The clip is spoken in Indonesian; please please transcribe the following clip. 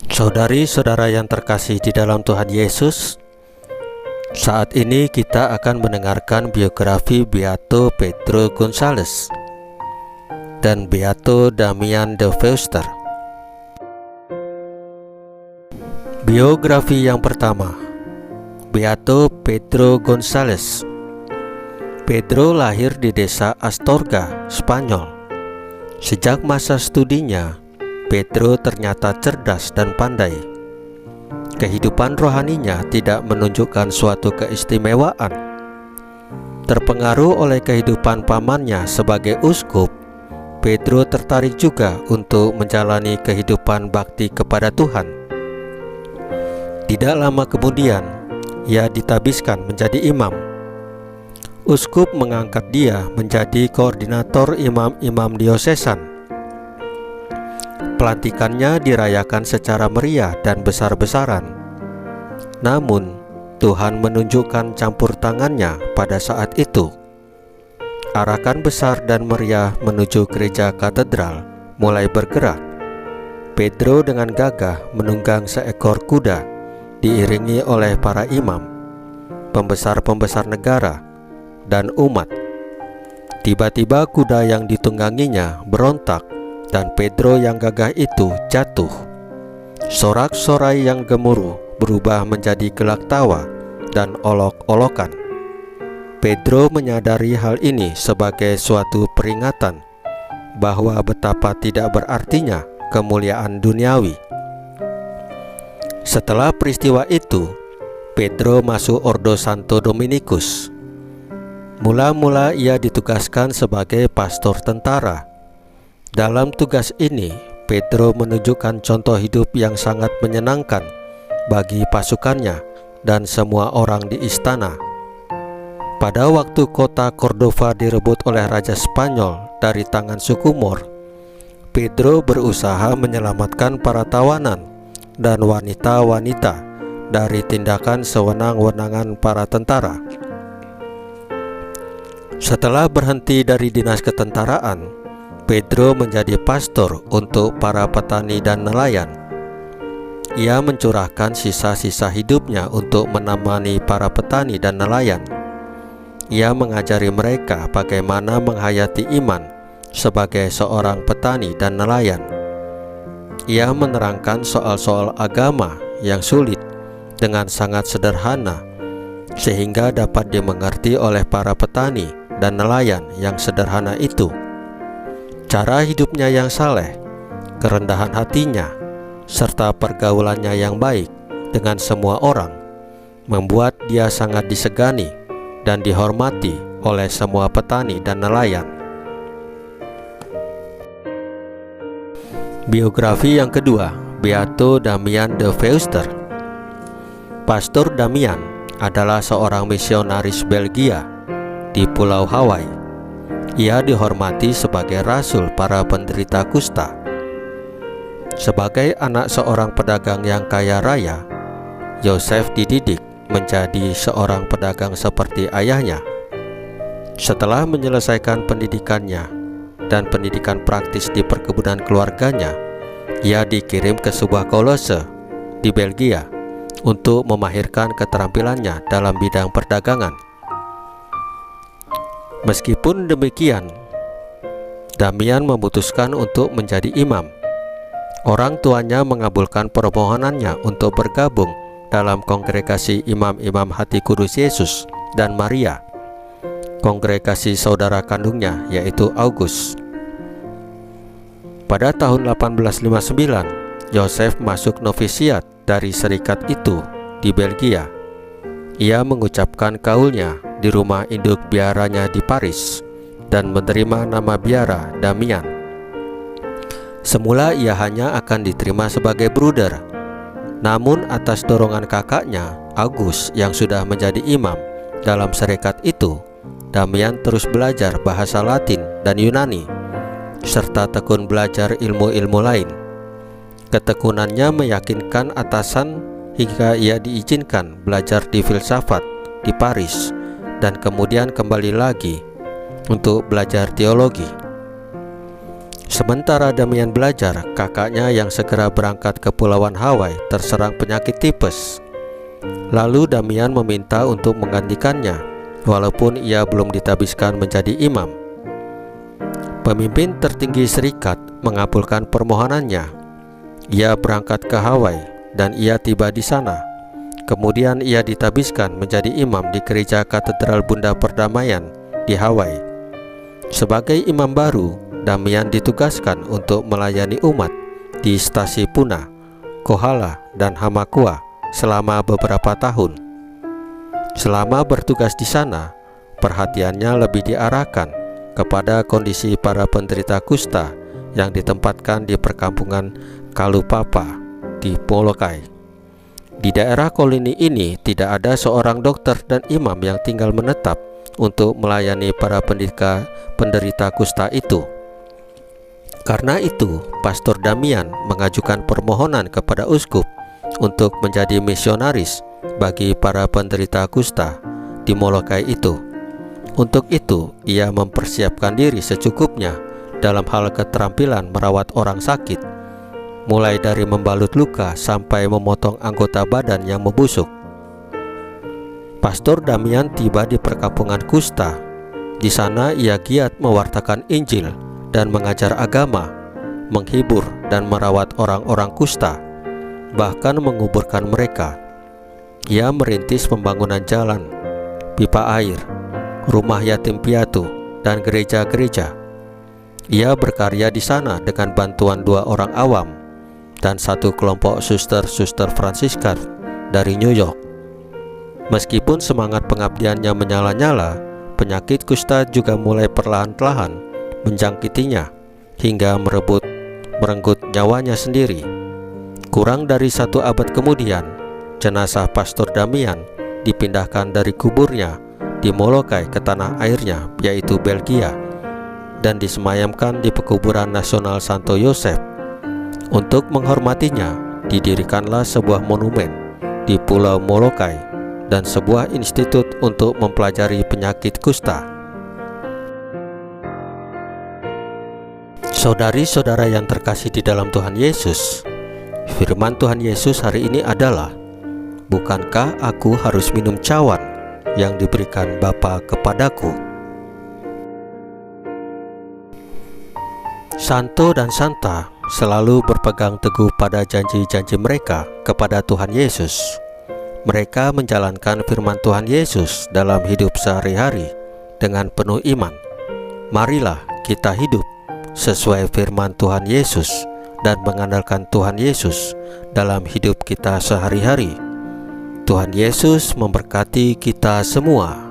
Saudari-saudara yang terkasih di dalam Tuhan Yesus, saat ini kita akan mendengarkan biografi Beato Pedro González dan Beato Damian de Veuster. Biografi yang pertama, Beato Pedro González. Pedro lahir di desa Astorga, Spanyol. Sejak masa studinya, Pedro ternyata cerdas dan pandai. Kehidupan rohaninya tidak menunjukkan suatu keistimewaan. Terpengaruh oleh kehidupan pamannya sebagai uskup, Pedro tertarik juga untuk menjalani kehidupan bakti kepada Tuhan. Tidak lama kemudian, ia ditabiskan menjadi imam. Uskup mengangkat dia menjadi koordinator imam-imam diosesan. Pelantikannya dirayakan secara meriah dan besar-besaran. Namun, Tuhan menunjukkan campur tangannya pada saat itu. Arakan besar dan meriah menuju gereja katedral mulai bergerak. Pedro dengan gagah menunggang seekor kuda, diiringi oleh para imam, pembesar-pembesar negara, dan umat. Tiba-tiba kuda yang ditungganginya berontak, dan Pedro yang gagah itu jatuh. Sorak-sorai yang gemuruh berubah menjadi gelak tawa dan olok-olokan. Pedro menyadari hal ini sebagai suatu peringatan bahwa betapa tidak berartinya kemuliaan duniawi. Setelah peristiwa itu, Pedro masuk Ordo Santo Dominikus. Mula-mula ia ditugaskan sebagai pastor tentara. Dalam tugas ini, Pedro menunjukkan contoh hidup yang sangat menyenangkan bagi pasukannya dan semua orang di istana. Pada waktu kota Cordova direbut oleh Raja Spanyol dari tangan suku Moor, Pedro berusaha menyelamatkan para tawanan dan wanita-wanita dari tindakan sewenang-wenangan para tentara. Setelah berhenti dari dinas ketentaraan, Pedro menjadi pastor untuk para petani dan nelayan. Ia mencurahkan sisa-sisa hidupnya untuk menemani para petani dan nelayan. Ia mengajari mereka bagaimana menghayati iman sebagai seorang petani dan nelayan. Ia menerangkan soal-soal agama yang sulit dengan sangat sederhana, sehingga dapat dimengerti oleh para petani dan nelayan yang sederhana itu. Cara hidupnya yang saleh, kerendahan hatinya, serta pergaulannya yang baik dengan semua orang membuat dia sangat disegani dan dihormati oleh semua petani dan nelayan. Biografi yang kedua, Beato Damian de Veuster. Pastor Damian adalah seorang misionaris Belgia di Pulau Hawaii. Ia dihormati sebagai rasul para penderita kusta. Sebagai anak seorang pedagang yang kaya raya, Yosef dididik menjadi seorang pedagang seperti ayahnya. Setelah menyelesaikan pendidikannya dan pendidikan praktis di perkebunan keluarganya, ia dikirim ke sebuah kolose di Belgia untuk memahirkan keterampilannya dalam bidang perdagangan. Meskipun demikian, Damian memutuskan untuk menjadi imam. Orang tuanya mengabulkan permohonannya untuk bergabung dalam kongregasi imam-imam Hati Kudus Yesus dan Maria, kongregasi saudara kandungnya yaitu August. Pada tahun 1859, Yosef masuk novisiat dari serikat itu di Belgia. Ia mengucapkan kaulnya di rumah induk biaranya di Paris dan menerima nama biara Damian. Semula ia hanya akan diterima sebagai bruder. Namun atas dorongan kakaknya, Agus, yang sudah menjadi imam dalam serikat itu, Damian terus belajar bahasa Latin dan Yunani, serta tekun belajar ilmu-ilmu lain. Ketekunannya meyakinkan atasan hingga ia diizinkan belajar di filsafat di Paris dan kemudian kembali lagi untuk belajar teologi. Sementara Damian belajar, kakaknya yang segera berangkat ke Pulauan Hawaii terserang penyakit tipes. Lalu Damian meminta untuk menggantikannya, walaupun ia belum ditabiskan menjadi imam. Pemimpin tertinggi serikat mengabulkan permohonannya. Ia berangkat ke Hawaii dan ia tiba di sana. Kemudian ia ditabiskan menjadi imam di gereja Katedral Bunda Perdamaian di Hawaii. Sebagai imam baru, Damian ditugaskan untuk melayani umat di stasi Puna, Kohala, dan Hamakua selama beberapa tahun. Selama bertugas di sana, perhatiannya lebih diarahkan kepada kondisi para penderita kusta yang ditempatkan di perkampungan Kalupapa di Molokai. Di daerah koloni ini tidak ada seorang dokter dan imam yang tinggal menetap untuk melayani para penderita kusta itu. Karena itu, Pastor Damian mengajukan permohonan kepada uskup untuk menjadi misionaris bagi para penderita kusta di Molokai itu. Untuk itu, ia mempersiapkan diri secukupnya dalam hal keterampilan merawat orang sakit, mulai dari membalut luka sampai memotong anggota badan yang membusuk. Pastor Damian tiba di perkampungan kusta. Di sana ia giat mewartakan Injil dan mengajar agama, menghibur dan merawat orang-orang kusta, bahkan menguburkan mereka. Ia merintis pembangunan jalan, pipa air, rumah yatim piatu, dan gereja-gereja. Ia berkarya di sana dengan bantuan 2 orang awam dan 1 kelompok suster-suster Fransiskan dari New York. Meskipun semangat pengabdiannya menyala-nyala, penyakit kusta juga mulai perlahan-lahan menjangkitinya hingga merenggut nyawanya sendiri. Kurang dari 1 abad kemudian, jenazah Pastor Damian dipindahkan dari kuburnya di Molokai ke tanah airnya, yaitu Belgia, dan disemayamkan di pekuburan nasional Santo Yosef. Untuk menghormatinya, didirikanlah sebuah monumen di Pulau Molokai dan sebuah institut untuk mempelajari penyakit kusta. Saudari-saudara yang terkasih di dalam Tuhan Yesus, firman Tuhan Yesus hari ini adalah, "Bukankah aku harus minum cawan yang diberikan Bapa kepadaku?" Santo dan Santa selalu berpegang teguh pada janji-janji mereka kepada Tuhan Yesus. Mereka menjalankan firman Tuhan Yesus dalam hidup sehari-hari dengan penuh iman. Marilah kita hidup sesuai firman Tuhan Yesus dan mengandalkan Tuhan Yesus dalam hidup kita sehari-hari. Tuhan Yesus memberkati kita semua.